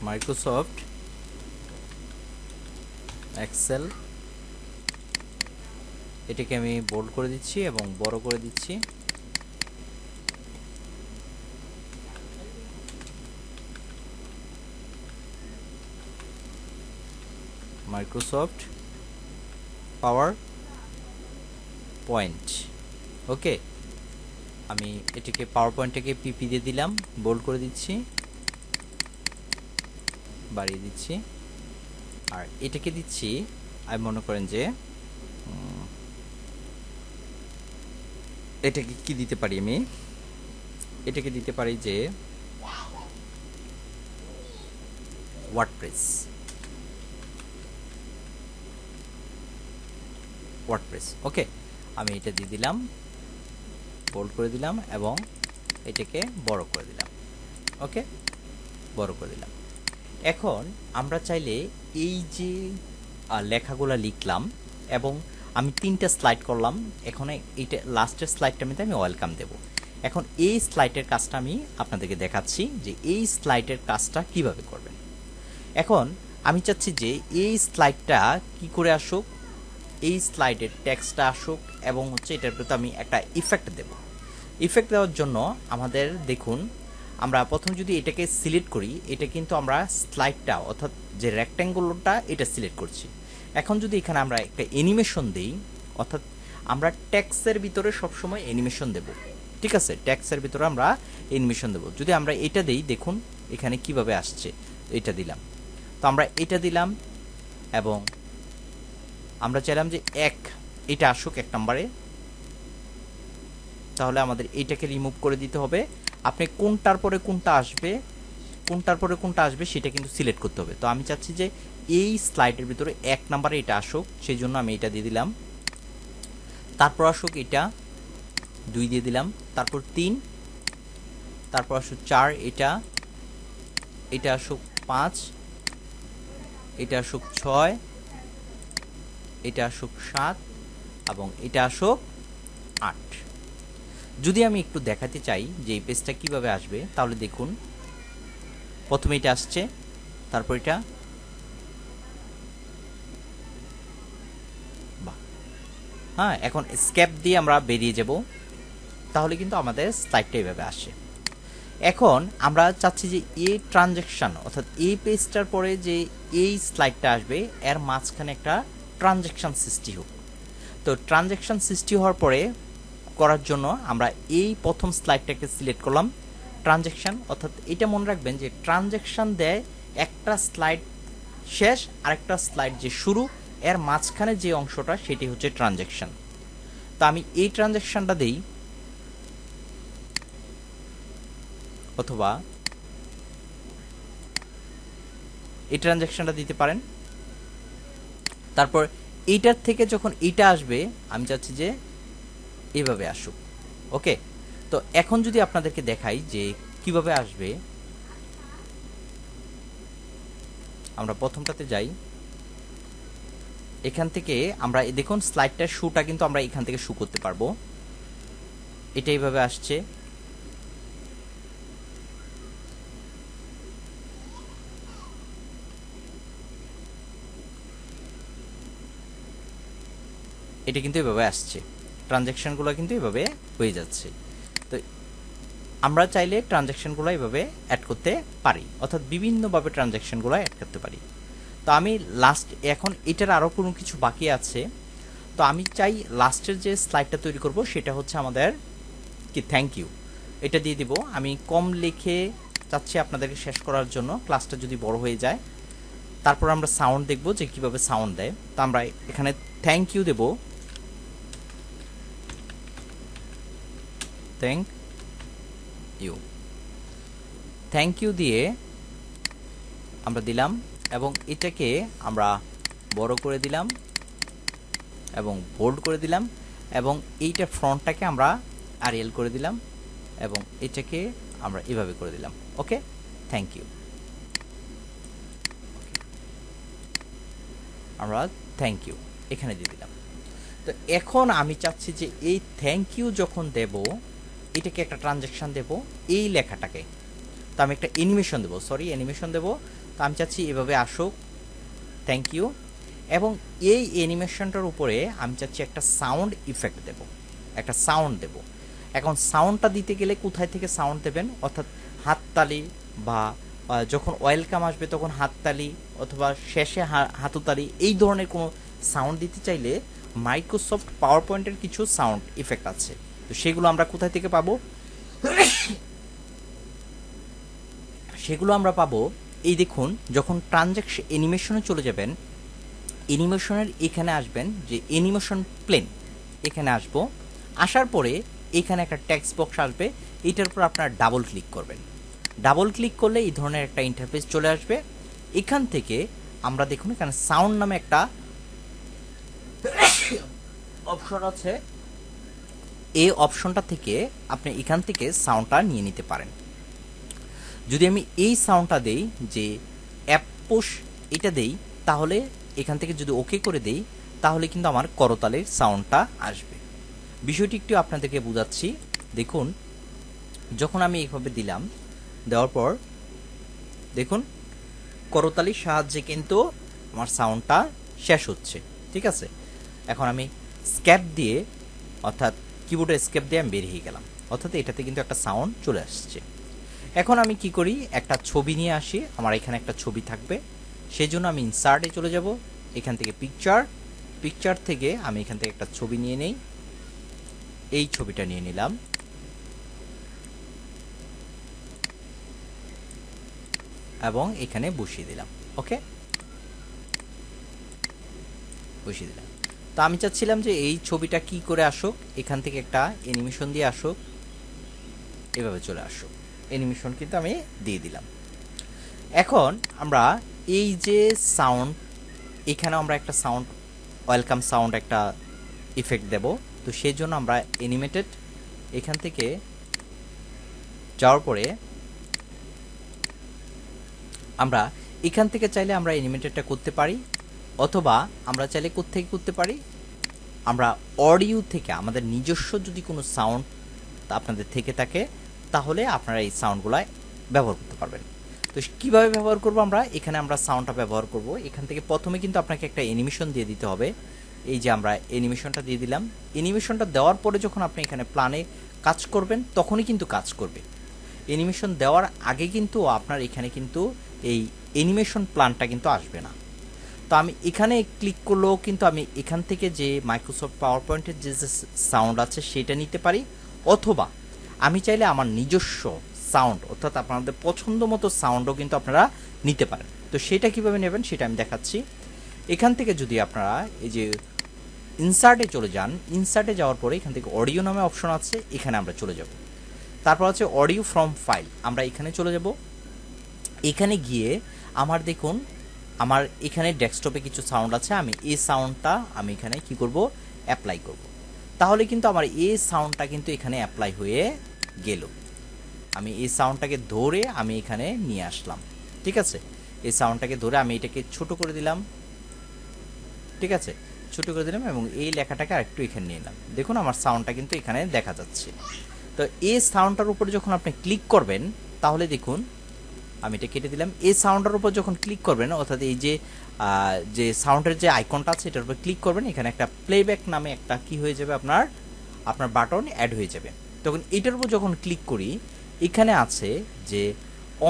মাইক্রোসফট এক্সেল, এটাকে আমি বোল্ড করে দিচ্ছি এবং বড় করে দিচ্ছি। মাইক্রোসফট পাওয়ার পয়েন্ট, ওকে। আমি এটাকে পাওয়ার পয়েন্টটাকে পিপি দিয়ে দিলাম, বোল্ড করে দিচ্ছি, বাড়িয়ে দিচ্ছি। আর এটাকে দিচ্ছি, আমি মনে করেন যে এটাকে কি দিতে পারি, আমি এটাকে দিতে পারি যে ওয়ার্ডপ্রেস, ওকে। আমি এটা দিয়ে দিলাম, বোল্ড করে দিলাম এবং এটাকে বড় করে দিলাম, ওকে, বড় করে দিলাম। এখন আমরা চাইলে এই যে লেখাগুলো লিখলাম এবং আমি 3টা স্লাইড করলাম, এখন এইটা লাস্টের স্লাইডটার মধ্যে আমি ওয়েলকাম দেব। এখন এই স্লাইডের কাজটা আমি আপনাদেরকে দেখাচ্ছি যে এই স্লাইডের কাজটা কিভাবে করবেন। এখন আমি চাচ্ছি যে এই স্লাইডটা কি করে আসুক, এই স্লাইডের টেক্সটটা আসুক এবং হচ্ছে এটার প্রতি আমি একটা ইফেক্ট দেব। ইফেক্ট দেওয়ার জন্য আমাদের দেখুন, আমরা প্রথম যদি এটাকে সিলেক্ট করি, এটা কিন্তু আমরা স্লাইডটা অর্থাৎ যে রেক্ট্যাঙ্গুলটা এটা সিলেক্ট করছি। এখন যদি এখানে আমরা একটা অ্যানিমেশন দেই, অর্থাৎ আমরা টেক্সটের ভিতরে সবসময় অ্যানিমেশন দেব, ঠিক আছে, টেক্সটের ভিতরে আমরা অ্যানিমেশন দেব। যদি আমরা এটা দেই, দেখুন এখানে কিভাবে আসছে, এটা দিলাম, তো আমরা এটা দিলাম এবং আমরা চাইলাম যে এটা আসুক 1 নম্বরে, তাহলে আমাদের এইটাকে রিমুভ করে দিতে হবে। আপনি কোনটার পরে কোনটা আসবে সেটা কিন্তু সিলেক্ট করতে হবে। তো আমি চাচ্ছি যে এই স্লাইডের ভিতরে 1 নম্বরে এটা আসুক, সেই জন্য আমি এটা দিয়ে দিলাম। তারপর আসুক এটা 2 দিয়ে দিলাম, তারপর 3, তারপর আসুক 4, এটা আসুক 5, এটা আসুক 6, এটা আসুক 7 এবং এটা আসুক 8। যদি আমি একটু দেখাতে চাই যে এই পেজটা কিভাবে আসবে, তাহলে দেখুন প্রথমে এটা আসছে, তারপর এটা, হ্যাঁ, এখন স্কেপ দিয়ে আমরা বেরিয়ে যাব, তাহলে কিন্তু আমাদের স্লাইডটা এইভাবে আসে। এখন আমরা চাচ্ছি যে এই ট্রানজ্যাকশন অর্থাৎ এই পেজটার পরে যে এই স্লাইডটা আসবে এর মাঝখানে একটা ট্রানজ্যাকশন সৃষ্টি হোক। তো ট্রানজ্যাকশন সৃষ্টি হওয়ার পরে করার জন্য আমরা এই প্রথম স্লাইডটাকে সিলেক্ট করলাম, ট্রানজ্যাকশন, অর্থাৎ এটা মনে রাখবেন যে ট্রানজ্যাকশন দেয় একটা স্লাইড শেষ আরেকটা স্লাইড যে শুরু, এর মাঝখানে যে অংশটা সেটি হচ্ছে ট্রানজ্যাকশন। তো আমি এই ট্রানজ্যাকশনটা দেই, অথবা এই ট্রানজ্যাকশনটা দিতে পারেন। তারপর এইটার থেকে যখন এইটা আসবে আমি চাচ্ছি যে এইভাবে আসুক, ওকে। তো এখন যদি আপনাদেরকে দেখাই যে কিভাবে আসবে, আমরা প্রথমটাতে যাই, এখান থেকে আমরা দেখুন স্লাইডটার শুটা কিন্তু আমরা এখান থেকে শু করতে পারবো, এটা এইভাবে আসছে। এটা কিন্তু এভাবে আসছে, ট্রানজ্যাকশনগুলো কিন্তু এভাবে হয়ে যাচ্ছে। তো আমরা চাইলে ট্রানজ্যাকশনগুলো এভাবে অ্যাড করতে পারি, অর্থাৎ বিভিন্নভাবে ট্রানজ্যাকশনগুলো অ্যাড করতে পারি। তো আমি এখন এটার আরও কোনো কিছু বাকি আছে, তো আমি চাই লাস্টের যে স্লাইডটা তৈরি করব সেটা হচ্ছে আমাদের কি থ্যাংক ইউ, এটা দিয়ে দিব। আমি কম লিখে চাচ্ছি আপনাদেরকে শেষ করার জন্য, ক্লাসটা যদি বড় হয়ে যায়। তারপর আমরা সাউন্ড দেখব যে কিভাবে সাউন্ড দেয়। তো আমরা এখানে থ্যাংক ইউ দেব, থ্যাংক ইউ, থ্যাংক ইউ দিয়ে আমরা দিলাম এবং এটাকে আমরা বড় করে দিলাম এবং বোল্ড করে দিলাম এবং এইটার ফ্রন্টটাকে আমরা আরিয়াল করে দিলাম এবং এটাকে আমরা এভাবে করে দিলাম। ওকে, থ্যাংক ইউ। আমরা থ্যাংক ইউ এখানে দিয়ে দিলাম। তো এখন আমি চাচ্ছি যে এই থ্যাংক ইউ যখন দেব, এটাকে একটা ট্রানজ্যাকশন দেব এই লেখাটাকে। তো আমি একটা অ্যানিমেশন দেবো, অ্যানিমেশন দেবো। তো আমি চাচ্ছি এভাবে আসুক, থ্যাংক ইউ। এবং এই অ্যানিমেশনটার উপরে আমি চাচ্ছি একটা সাউন্ড ইফেক্ট দেব, একটা সাউন্ড দেব। এখন সাউন্ডটা দিতে গেলে কোথায় থেকে সাউন্ড দেবেন, অর্থাৎ হাততালি বা যখন ওয়েলকাম আসবে তখন হাততালি অথবা শেষে হাতুতালি, এই ধরনের কোনো সাউন্ড দিতে চাইলে মাইক্রোসফট পাওয়ার পয়েন্টের কিছু সাউন্ড ইফেক্ট আছে। তো সেগুলো আমরা কোথায় থেকে পাবো? সেগুলো আমরা পাবো, এই দেখুন, যখন ট্রানজ্যাকশন অ্যানিমেশনে চলে যাবেন, অ্যানিমেশনের এখানে আসবেন যে অ্যানিমেশন প্লেন, এখানে আসবো। আসার পরে এখানে একটা টেক্সট বক্স আসবে, এইটার উপর আপনারা ডাবল ক্লিক করবেন। ডাবল ক্লিক করলে এই ধরনের একটা ইন্টারফেস চলে আসবে। এখান থেকে আমরা দেখুন এখানে সাউন্ড নামে একটা অপশন আছে, এই অপশনটা থেকে আপনি এখান থেকে সাউন্ডটা নিয়ে নিতে পারেন। যদি আমি এই সাউন্ডটা দেই যে অ্যাপ পুশ এটা দেই, তাহলে এখান থেকে যদি ওকে করে দেই তাহলে কিন্তু আমার করতালের সাউন্ডটা আসবে। বিষয়টি একটু আপনাদেরকে বোঝাচ্ছি। দেখুন, যখন আমি এইভাবে দিলাম, দেওয়ার পর দেখুন করতালির সাহায্যে কিন্তু আমার সাউন্ডটা শেষ হচ্ছে। ঠিক আছে, এখন আমি স্ক্যাপ দিয়ে, অর্থাৎ কিবোর্ডের স্ক্যাপ দিয়ে আমি বেরিয়ে গেলাম, অর্থাৎ এটাতে কিন্তু একটা সাউন্ড চলে আসছে। এখন আমি কি করি, একটা ছবি নিয়ে আসি, আমার এখানে একটা ছবি থাকবে, সেই জন্য আমি ইনসার্টে চলে যাব, এখান থেকে পিকচার থেকে আমি এখান থেকে একটা ছবি নিয়ে নেই, এই ছবিটা নিয়ে নিলাম এবং এখানে বসিয়ে দিলাম। ওকে, বসিয়ে দিলাম। তো আমি চাচ্ছিলাম যে এই ছবিটা কি করে আসুক, এখান থেকে একটা অ্যানিমেশন দিয়ে আসুক, এভাবে চলে আসুক। অ্যানিমেশন কিন্তু আমি দিয়ে দিলাম। এখন আমরা এই যে সাউন্ড, এখানে আমরা একটা সাউন্ড, ওয়েলকাম সাউন্ড একটা ইফেক্ট দেব। তো সেই জন্য আমরা অ্যানিমেটেড এখান থেকে যাওয়ার পরে আমরা এখান থেকে চাইলে আমরা অ্যানিমেটেডটা করতে পারি, অথবা আমরা চাইলে কোত্থেকে করতে পারি, আমরা অডিও থেকে আমাদের নিজস্ব যদি কোনো সাউন্ড আপনাদের থেকে থাকে তাহলে আপনারা এই সাউন্ডগুলো ব্যবহার করতে পারবেন। তো কীভাবে ব্যবহার করব, আমরা এখানে আমরা সাউন্ডটা ব্যবহার করব। এখান থেকে প্রথমে কিন্তু আপনাকে একটা অ্যানিমেশন দিয়ে দিতে হবে। এই যে আমরা অ্যানিমেশনটা দিয়ে দিলাম, অ্যানিমেশনটা দেওয়ার পরে যখন আপনি এখানে প্ল্যানে কাজ করবেন তখনই কিন্তু কাজ করবে। অ্যানিমেশন দেওয়ার আগে কিন্তু আপনার এখানে কিন্তু এই অ্যানিমেশন প্ল্যানটা কিন্তু আসবে না। তো আমি এখানে ক্লিক করলেও কিন্তু আমি এখান থেকে যে মাইক্রোসফট পাওয়ার পয়েন্টের যে সাউন্ড আছে সেটা নিতে পারি, অথবা আমি চাইলে আমার নিজস্ব সাউন্ড, অর্থাৎ আপনাদের পছন্দ মতো সাউন্ডও কিন্তু আপনারা নিতে পারেন। তো সেটা কিভাবে নেবেন সেটা আমি দেখাচ্ছি। এখান থেকে যদি আপনারা এই যে ইনসার্টে চলে যান, ইনসার্টে যাওয়ার পরে এখান থেকে অডিও নামে অপশন আছে, এখানে আমরা চলে যাব। তারপর আছে অডিও ফ্রম ফাইল, আমরা এখানে চলে যাব। এখানে গিয়ে আমার দেখুন, আমার এখানে ডেস্কটপে কিছু সাউন্ড আছে, আমি এই সাউন্ডটা আমি এখানে কি করব, অ্যাপ্লাই করব। তাহলে কিন্তু আমার এই সাউন্ডটা কিন্তু এখানে অ্যাপ্লাই হয়ে গেল। আমি এই সাউন্ডটাকে ধরে আমি এখানে নিয়ে আসলাম। ঠিক আছে, এই সাউন্ডটাকে ধরে আমি এটাকে ছোট করে দিলাম। ঠিক আছে, ছোট করে দিলাম এবং এই লেখাটাকে আরেকটু এখানে নিয়ে নিলাম। দেখুন আমার সাউন্ডটা কিন্তু এখানে দেখা যাচ্ছে। তো এই সাউন্ডটার উপরে যখন আপনি ক্লিক করবেন তাহলে দেখুন, আমি এটা কেটে দিলাম। এই সাউন্ডের উপর যখন ক্লিক করবেন, অর্থাৎ এই যে সাউন্ডের যে আইকনটা আছে এটার উপর ক্লিক করবেন, এখানে একটা প্লেব্যাক নামে একটা কি হয়ে যাবে, আপনার বাটন অ্যাড হয়ে যাবে। তখন এটার উপর যখন ক্লিক করি, এখানে আছে যে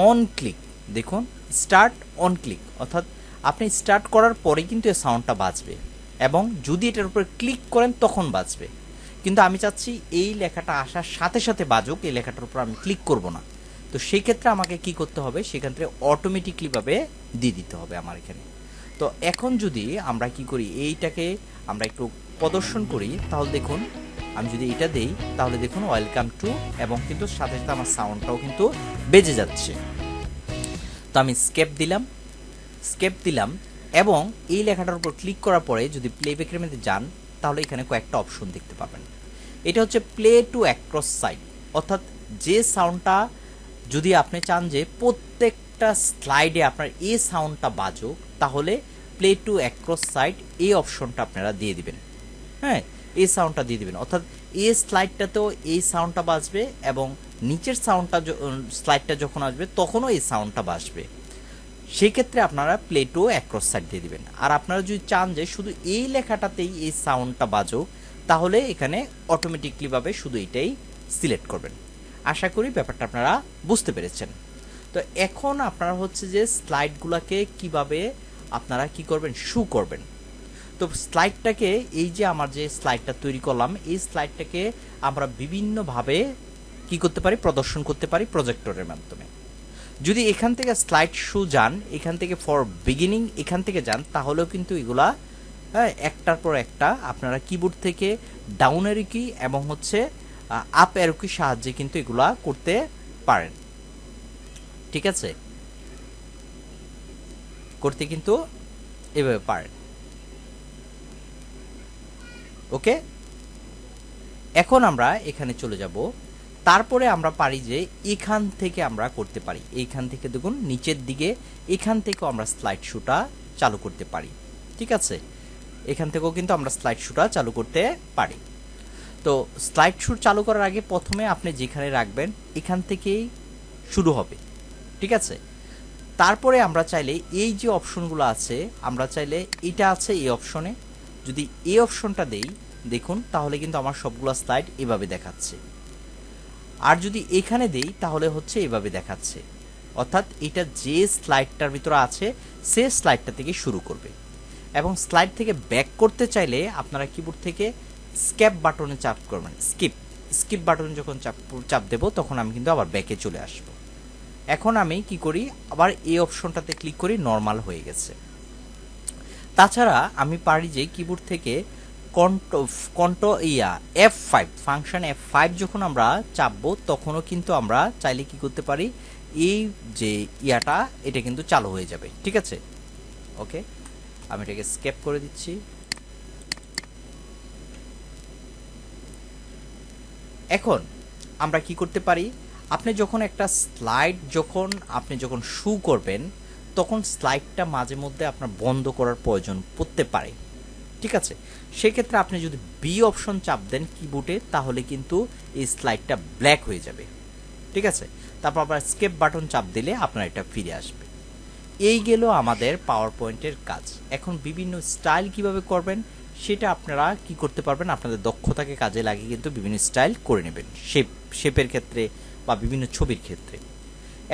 অন ক্লিক, দেখুন স্টার্ট অন ক্লিক, অর্থাৎ আপনি স্টার্ট করার পরে কিন্তু এই সাউন্ডটা বাজবে এবং যদি এটার উপর ক্লিক করেন তখন বাজবে। কিন্তু আমি চাচ্ছি এই লেখাটা আসার সাথে সাথে বাজুক, এই লেখাটার উপর আমি ক্লিক করব না। তো সেই ক্ষেত্রে আমাকে কি করতে হবে, সেখান থেকে অটোমেটিকলিভাবে দিয়ে দিতে হবে আমার এখানে। তো এখন যদি আমরা কি করি, এইটাকে আমরা একটু প্রদর্শন করি, তাহলে দেখুন আমি যদি এটা দেই তাহলে দেখুন ওয়েলকাম টু, এবং কিন্তু সাথে সাথে আমার সাউন্ডটাও কিন্তু বেজে যাচ্ছে। তো আমি স্কেপ দিলাম এবং এই লেখাটার উপর ক্লিক করার পরে যদি প্লেব্যাকের মধ্যে যান তাহলে এখানে কয়েকটা অপশন দেখতে পাবেন। এটা হচ্ছে প্লে টু অ্যাক্রস সাইড, অর্থাৎ যে সাউন্ডটা যদি আপনি চান যে প্রত্যেকটা স্লাইডে আপনার এই সাউন্ডটা বাজুক, তাহলে প্লে টু অ্যাক্রস সাইড এই অপশনটা আপনারা দিয়ে দিবেন। হ্যাঁ, এই সাউন্ডটা দিয়ে দিবেন, অর্থাৎ এই স্লাইডটাতেও এই সাউন্ডটা বাজবে এবং নিচের স্লাইডটা যখন আসবে তখনও এই সাউন্ডটা বাজবে। সেই ক্ষেত্রে আপনারা প্লে টু অ্যাক্রস সাইড দিয়ে দিবেন। আর আপনারা যদি চান যে শুধু এই লেখাটাতেই এই সাউন্ডটা বাজুক, তাহলে এখানে অটোমেটিকলিভাবে শুধু এটাই সিলেক্ট করবেন। আশা করি ব্যাপারটা আপনারা বুঝতে পেরেছেন। তো এখন আপনারা হচ্ছে যে স্লাইডগুলোকে কিভাবে আপনারা কি করবেন, শু করবেন। তো স্লাইডটাকে, এই যে আমার যে স্লাইডটা তৈরি করলাম, এই স্লাইডটাকে আমরা বিভিন্নভাবে কি করতে পারি, প্রদর্শন করতে পারি প্রজেক্টরের মাধ্যমে। যদি এখান থেকে স্লাইড শু যান, এখান থেকে ফর বিগিনিং এখান থেকে যান, তাহলেও কিন্তু এগুলা একটার পর একটা আপনারা কিবোর্ড থেকে ডাউন অ্যারো কি এবং হচ্ছে আপ অ্যারো কি সাহায্যে কিন্তু এগুলা করতে পারেন। ঠিক আছে, করতে কিন্তু এভাবে পারেন। ওকে, এখন আমরা এখানে চলে যাব। তারপরে আমরা পারি যে এখান থেকে আমরা করতে পারি, এইখান থেকে দেখুন নিচের দিকে এখান থেকেও আমরা স্লাইড শুটা চালু করতে পারি। ঠিক আছে, এখান থেকেও কিন্তু আমরা স্লাইড শুটা চালু করতে পারি। তো স্লাইড শু চালু করার আগে প্রথমে আপনি যেখানে রাখবেন এখান থেকেই শুরু হবে। ঠিক আছে, তারপরে আমরা চাইলে এই যে অপশনগুলো আছে, আমরা চাইলে এটা আছে এই অপশনে, যদি এই অপশনটা দেই দেখুন তাহলে কিন্তু আমার সবগুলো স্লাইড এভাবে দেখাচ্ছে। আর যদি এখানে দেই তাহলে হচ্ছে এভাবে দেখাচ্ছে, অর্থাৎ এটা যে স্লাইডটার ভিতরে আছে সে স্লাইডটা থেকে শুরু করবে। এবং স্লাইড থেকে ব্যাক করতে চাইলে আপনারা কিবোর্ড থেকে স্কেপ বাটনে চাপ করবেন। স্কিপ বাটনে যখন চাপ দেব তখন আমি কিন্তু আবার ব্যাকে চলে আসব। এখন আমি কি করি, আবার এই অপশনটাতে ক্লিক করি, নর্মাল হয়ে গেছে। তাছাড়া আমি পারি যে কিবোর্ড থেকে F5 ফাংশন F5 যখন আমরা চাপবো তখনও কিন্তু আমরা চাইলে কি করতে পারি, এই যে এটা কিন্তু চালু হয়ে যাবে। ঠিক আছে, ওকে, আমি এটাকে স্কেপ করে দিচ্ছি। এখন আমরা কি করতে পারি, আপনি যখন একটা স্লাইড আপনি যখন শু করবেন তখন স্লাইডটা মাঝে মধ্যে আপনার বন্ধ করার প্রয়োজন পড়তে পারে। ঠিক আছে, সেক্ষেত্রে আপনি যদি বি অপশন চাপ দেন কিবোর্ডে তাহলে কিন্তু এই স্লাইডটা ব্ল্যাক হয়ে যাবে। ঠিক আছে, তারপর আবার স্কেপ বাটন চাপ দিলে আপনার এটা ফিরে আসবে। এই গেল আমাদের পাওয়ার পয়েন্টের কাজ। এখন বিভিন্ন স্টাইল কিভাবে করবেন সেটা আপনারা কি করতে পারবেন, আপনাদের দক্ষতাকে কাজে লাগিয়ে কিন্তু বিভিন্ন স্টাইল করে নেবেন, শেপের ক্ষেত্রে বা বিভিন্ন ছবির ক্ষেত্রে।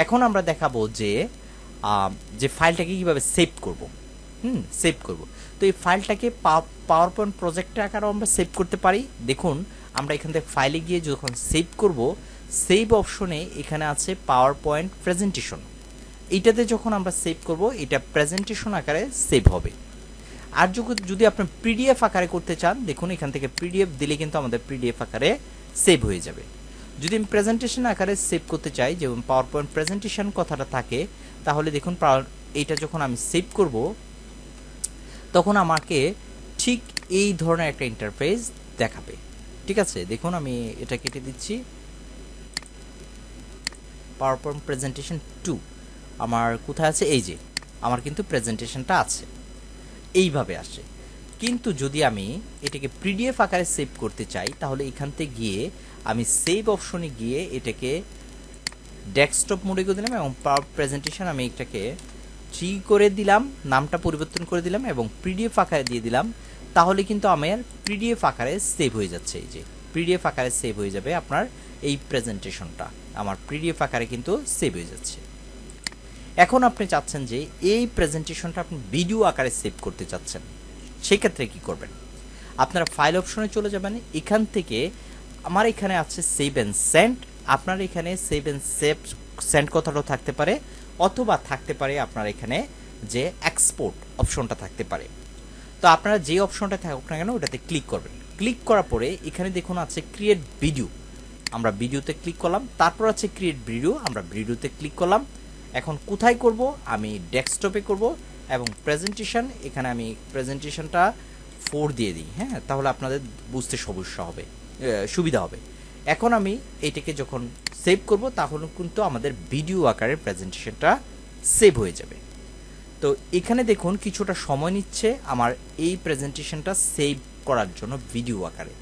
এখন আমরা দেখাবো যে ফাইলটাকে কিভাবে সেভ করব। সেভ করব। তো এই ফাইলটাকে পাওয়ার পয়েন্ট প্রজেক্টের আকারেও আমরা সেভ করতে পারি। দেখুন আমরা এখান থেকে ফাইলে গিয়ে যখন সেভ করব, সেভ অপশনে এখানে আছে পাওয়ার পয়েন্ট প্রেজেন্টেশন। এইটাতে যখন আমরা সেভ করব এটা প্রেজেন্টেশন আকারে সেভ হবে। আর যদি আপনি পিডিএফ আকারে করতে চান, দেখুন এখান থেকে পিডিএফ দিলে কিন্তু আমাদের পিডিএফ আকারে সেভ হয়ে যাবে। যদি আমি প্রেজেন্টেশন আকারে সেভ করতে চাই, যেমন পাওয়ার পয়েন্ট প্রেজেন্টেশন কথাটা থাকে, তাহলে দেখুন এইটা যখন আমি সেভ করব তখন আমাকে ঠিক এই ধরনের একটা ইন্টারফেস দেখাবে। ঠিক আছে, দেখুন আমি এটা কেটে দিচ্ছি। পাওয়ার পয়েন্ট প্রেজেন্টেশন 2 আমার কোথায় আছে, এই যে আমার কিন্তু প্রেজেন্টেশনটা আছে, এইভাবে আসে। কিন্তু যদি আমি এটাকে পিডিএফ আকারে সেভ করতে চাই তাহলে এখান থেকে গিয়ে আমি সেভ অপশনে গিয়ে এটাকে ডেস্কটপ মোডে করে দিলাম এবং পাওয়ার প্রেজেন্টেশন আমি এটাকে 3 করে দিলাম, নামটা পরিবর্তন করে দিলাম এবং পিডিএফ আকারে দিয়ে দিলাম। তাহলে কিন্তু আমার পিডিএফ আকারে সেভ হয়ে যাচ্ছে। এই যে পিডিএফ আকারে সেভ হয়ে যাবে আপনার এই প্রেজেন্টেশনটা, আমার পিডিএফ আকারে কিন্তু সেভ হয়ে যাচ্ছে। এখন আপনি চাচ্ছেন যে এই প্রেজেন্টেশনটা আপনি ভিডিও আকারে সেভ করতে চাচ্ছেন, সেই ক্ষেত্রে কি করবেন, আপনারা ফাইল অপশনে চলে যাবেন। এখান থেকে আমার এখানে আছে সেভ এন্ড সেন্ড, আপনার এখানে সেভ এন্ড সেভ সেন্ড কথাটাও থাকতে পারে, অথবা থাকতে পারে আপনার এখানে যে এক্সপোর্ট অপশনটা থাকতে পারে। তো আপনারা যে অপশনটা থাকুক না কেন ওটাতে ক্লিক করবেন। ক্লিক করার পরে এখানে দেখুন আছে ক্রিয়েট ভিডিও, আমরা ভিডিওতে ক্লিক করলাম। তারপর আছে ক্রিয়েট ভিডিও, আমরা ভিডিওতে ক্লিক করলাম। এখন কোথায় করব, আমি ডেস্কটপে করব এবং প্রেজেন্টেশন, এখানে আমি প্রেজেন্টেশনটা 4 দিয়ে দিই। হ্যাঁ, তাহলে আপনাদের বুঝতে সুবিধা হবে। এখন আমি এইটাকে যখন সেভ করব তাহলে কিন্তু আমাদের ভিডিও আকারের প্রেজেন্টেশনটা সেভ হয়ে যাবে। তো এখানে দেখুন কিছুটা সময় নিচ্ছে আমার এই প্রেজেন্টেশনটা সেভ করার জন্য ভিডিও আকারে।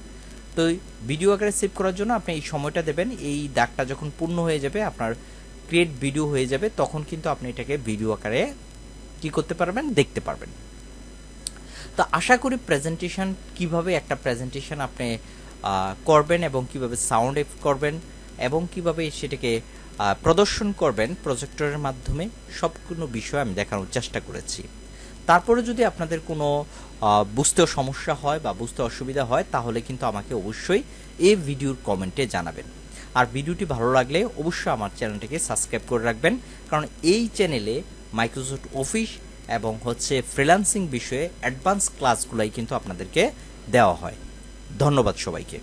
তো ভিডিও আকারে সেভ করার জন্য আপনি এই সময়টা দেবেন। এই দাগটা যখন পূর্ণ হয়ে যাবে, আপনার ক্রিয়েট ভিডিও হয়ে যাবে, তখন কিন্তু আপনি এটাকে ভিডিও আকারে কি করতে পারবেন, দেখতে পারবেন। তো আশা করি প্রেজেন্টেশন কিভাবে একটা প্রেজেন্টেশন আপনি করবেন এবং কিভাবে সাউন্ড এফেক্ট করবেন এবং কিভাবে সেটাকে প্রদর্শন করবেন প্রজেক্টরের মাধ্যমে, সবগুলো বিষয় আমি দেখানোর চেষ্টা করেছি। তারপরে যদি আপনাদের কোনো বুঝতেও সমস্যা হয় বা বুঝতে অসুবিধা হয় তাহলে কিন্তু আমাকে অবশ্যই এই ভিডিওর কমেন্টে জানাবেন। আর ভিডিওটি ভালো লাগলে অবশ্যই আমার চ্যানেলটিকে সাবস্ক্রাইব করে রাখবেন, কারণ এই চ্যানেলে মাইক্রোসফট অফিস এবং ফ্রিল্যান্সিং বিষয়ে অ্যাডভান্স ক্লাসগুলাই কিন্তু আপনাদেরকে দেওয়া হয়। ধন্যবাদ সবাইকে।